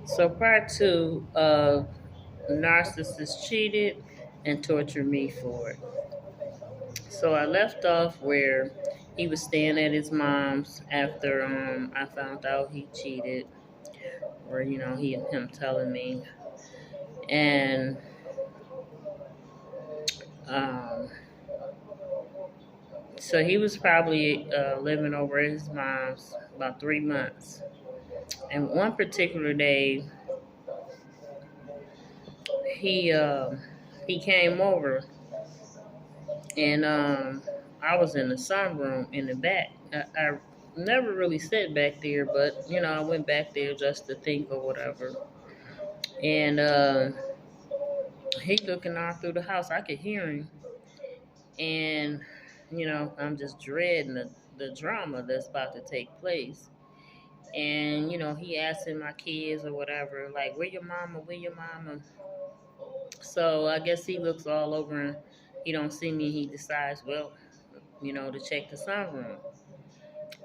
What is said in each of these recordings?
So part two, narcissist cheated and tortured me for it. So I left off where he was staying at his mom's after I found out he cheated, or him telling me, and um, so he was probably living over at his mom's about 3 months. And one particular day, he uh, he came over, and I was in the sunroom in the back. I never really sat back there, but I went back there just to think or whatever. And he looking all through the house. I could hear him, and I'm just dreading the drama that's about to take place. And he asking my kids or whatever, like, "Where your mama? Where your mama?" So I guess he looks all over and he don't see me. He decides, well, to check the sunroom.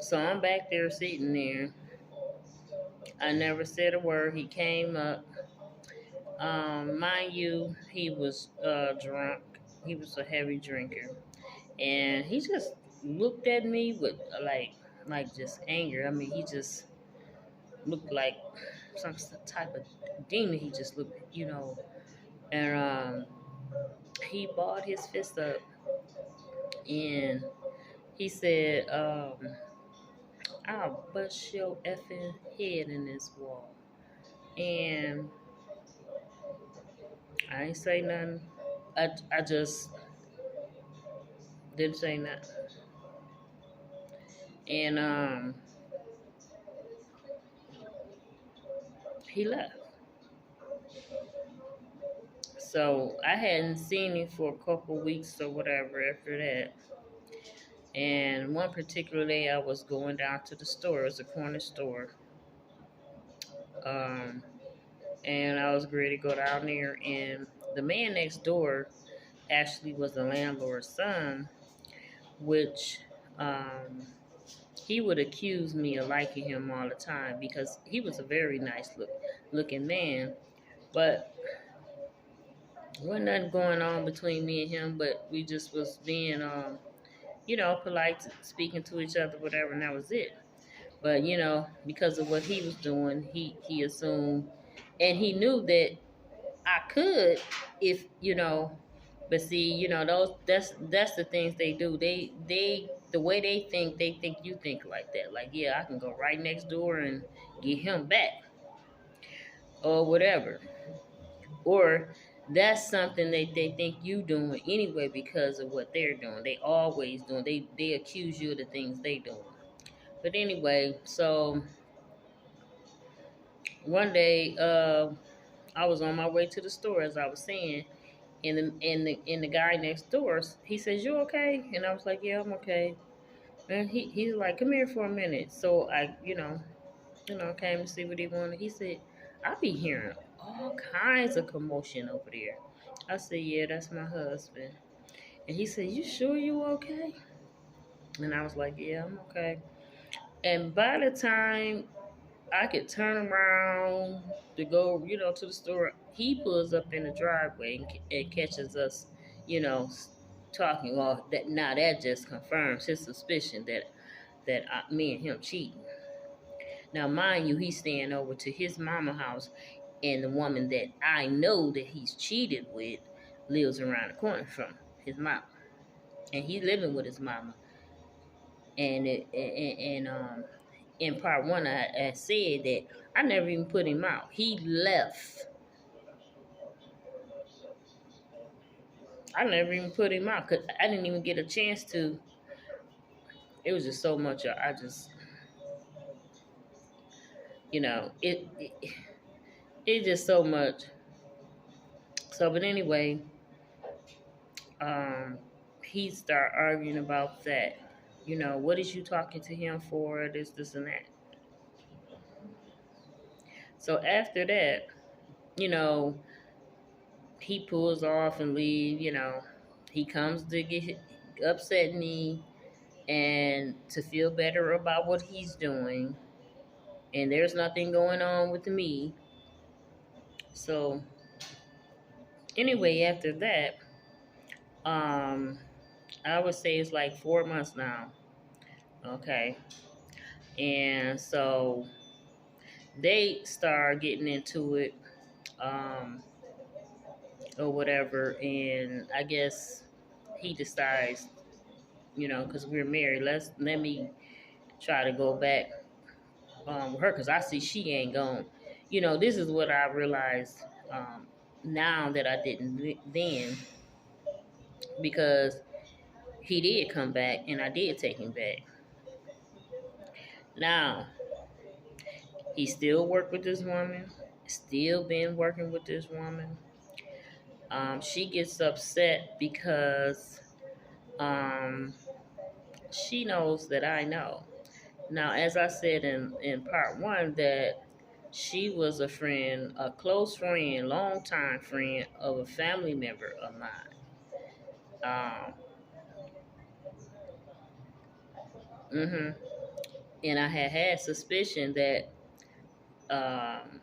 So I'm back there sitting there. I never said a word. He came up. Mind you, he was drunk. He was a heavy drinker, and he just looked at me with like just anger. I mean, he just looked like some type of demon. He just looked, and he balled his fist up and he said, "I'll bust your effing head in this wall." And I ain't say nothing. I just didn't say nothing. And he left. So I hadn't seen him for a couple weeks or whatever after that. And one particular day, I was going down to the store. It was a corner store. Um, and I was ready to go down there. And the man next door actually was the landlord's son, which he would accuse me of liking him all the time because he was a very nice looking man. But wasn't nothing going on between me and him, but we just was being, polite, speaking to each other, whatever, and that was it. But because of what he was doing, he assumed, and he knew that I could, if But see, those that's the things they do. They the way they think you think like that. Like, yeah, I can go right next door and get him back or whatever. Or that's something they think you doing anyway because of what they're doing. They always doing. They accuse you of the things they doing. But anyway, so one day, I was on my way to the store, as I was saying, and the guy next door, he says, "You okay?" And I was like, "Yeah, I'm okay." And he's like, "Come here for a minute." So I, came to see what he wanted. He said, "I be hearing all kinds of commotion over there." I said, "Yeah, that's my husband." And he said, "You sure you okay?" And I was like, "Yeah, I'm okay." And by the time I could turn around to go, to the store, he pulls up in the driveway and catches us, you know, talking. Well, that just confirms his suspicion that me and him cheating. Now, mind you, he's staying over to his mama house, and the woman that I know that he's cheated with lives around the corner from his mom, and he's living with his mama. And in part one, I said that I never even put him out. He left. I never even put him out because I didn't even get a chance to. It was just so much. I just, it just so much. So, but anyway, um, he started arguing about that. What is you talking to him for? This, and that. So after that, you know, he pulls off and leave. He comes to get upset me and to feel better about what he's doing. And there's nothing going on with me. So anyway, after that, um, I would say it's like 4 months now. Okay. And so they start getting into it, um, or whatever. And I guess he decides, because we're married, let me try to go back with her because I see she ain't gone. This is what I realized now that I didn't then, because he did come back and I did take him back. Now, he still worked with this woman, still been working with this woman. She gets upset because um, she knows that I know. Now, as I said in part one, that she was a friend, a close friend, longtime friend of a family member of mine. Um, hmm And I had suspicion um,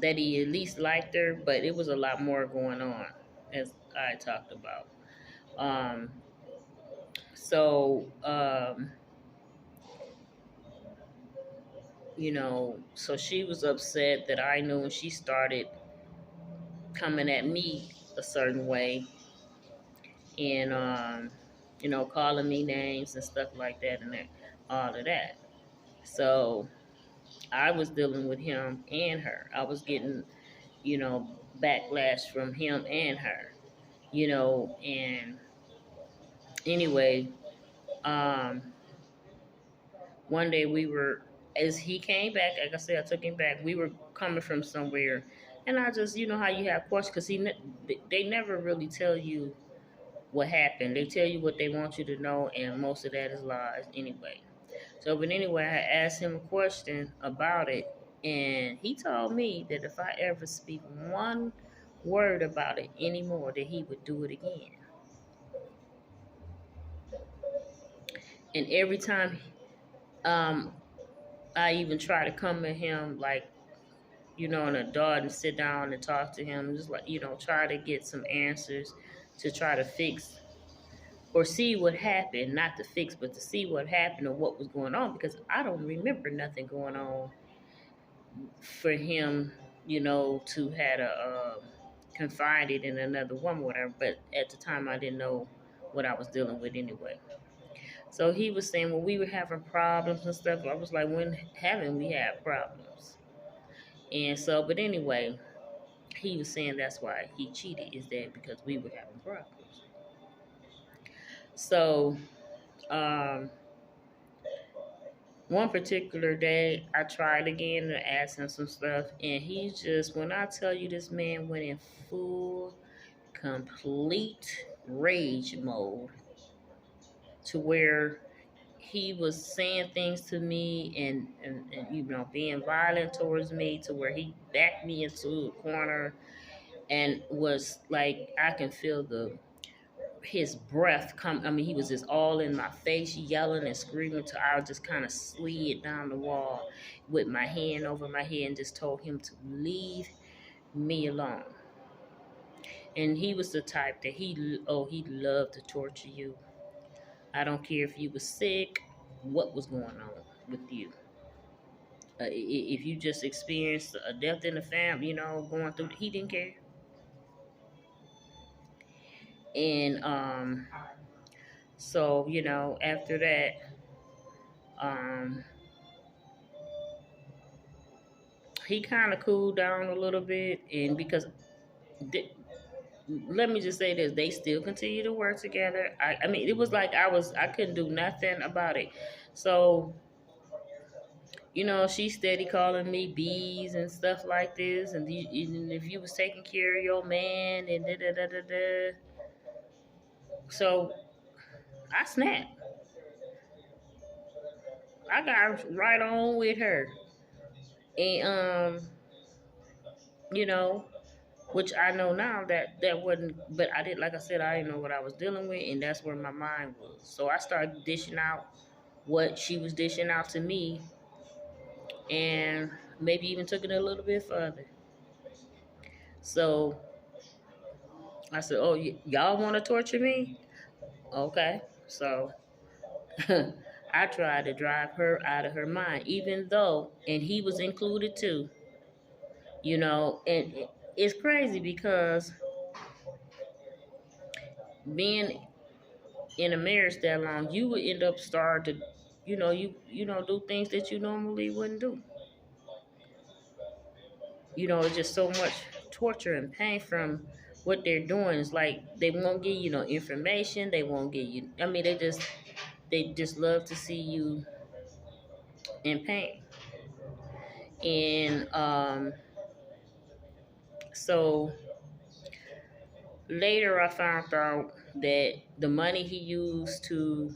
that he at least liked her, but it was a lot more going on, as I talked about. Um, so she was upset that I knew, and she started coming at me a certain way, and calling me names and stuff like that, and all of that. So I was dealing with him and her. I was getting, you know, backlash from him and her, and anyway, um, one day as he came back, like I said, I took him back. We were coming from somewhere, and I just, how you have questions, because they never really tell you what happened. They tell you what they want you to know, and most of that is lies anyway. So, but anyway, I asked him a question about it, and he told me that if I ever speak one word about it anymore, that he would do it again. And every time, um, I even try to come at him, like, an adult, and sit down and talk to him, just like, try to get some answers to try to fix or see what happened, not to fix, but to see what happened or what was going on, because I don't remember nothing going on for him, to had confided in another woman, whatever. But at the time, I didn't know what I was dealing with anyway. So he was saying, well, we were having problems and stuff. I was like, when haven't we had problems? And so, but anyway, he was saying that's why he cheated, is that because we were having problems. So, um, one particular day, I tried again to ask him some stuff, and he just, when I tell you, this man went in full, complete rage mode, to where he was saying things to me, and being violent towards me, to where he backed me into a corner and was like, I can feel his breath come. I mean, he was just all in my face, yelling and screaming. Till I just kind of slid down the wall with my hand over my head and just told him to leave me alone. And he was the type that he loved to torture you. I don't care if you were sick, what was going on with you. If you just experienced a death in the family, going through, he didn't care. And so after that, um, he kind of cooled down a little bit, and because th- let me just say this, they still continue to work together. I mean, it was like I couldn't do nothing about it. So she steady calling me bees and stuff like this, and if you was taking care of your man and da da da da da. So I snapped. I got right on with her, and you know, which I know now that wasn't. But I did, like I said, I didn't know what I was dealing with, and that's where my mind was. So I started dishing out what she was dishing out to me, and maybe even took it a little bit further. So I said, "Oh, y'all want to torture me? Okay." So I tried to drive her out of her mind, even though, and he was included too, and it's crazy because being in a marriage that long, you would end up starting to, do things that you normally wouldn't do. It's just so much torture and pain from what they're doing. It's like they won't give you no information. They won't give you. I mean, they just love to see you in pain. And so later, I found out that the money he used to